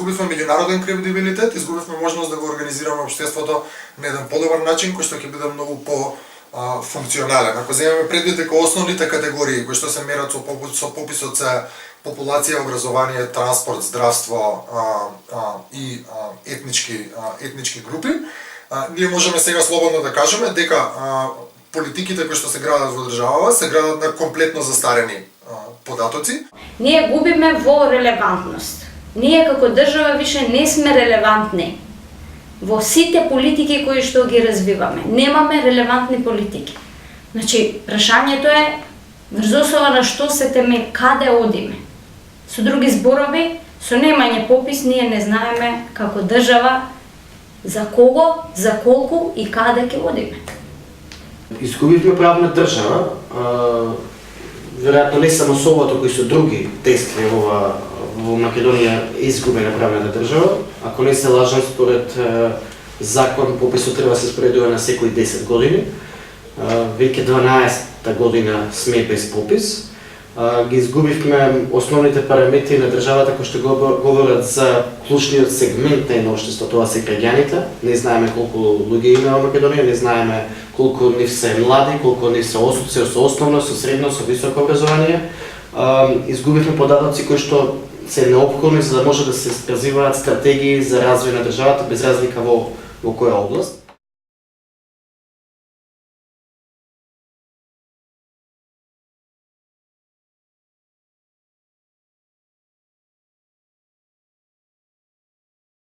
изгубивме меѓународен кредибилитет, изгубивме можност да го организираме општеството на еден подобар начин кој што ќе биде многу по функционален. Ако земеме предвид дека основните категории кои што се мерат со пописот се популација, образование, транспорт, здравство и етнички групи, ние можеме сега слободно да кажеме дека политиките кои што се градат во државава се градат на комплетно застарени податоци. Ние губиме во релевантност. Ние како држава више не сме релевантни во сите политики кои што ги развиваме. Немаме релевантни политики. Значи, прашањето е врз основа на што се теме, каде одиме. Со други зборови, со немање попис ние не знаеме како држава за кого, за колку и каде ќе одиме. Изгубивме правна држава, веројатно не само со ова, туку и со други действија во Македонија изгубена правната држава. Ако не се лажам, според закон пописот треба да се споредува на секои 10 години. Веќе 12-та година сме без попис. Ги изгубивме основните параметри на државата кои што говорат за клучниот сегмент на едно општество, тоа се граѓаните. Не знаеме колку луѓе има во Македонија, не знаеме колку нив се млади, колку нив се со основно, со средно, со високо образование. Изгубивме податоци кои што се неопходни за да може да се развиваат стратегии за развој на државата без разлика во која област.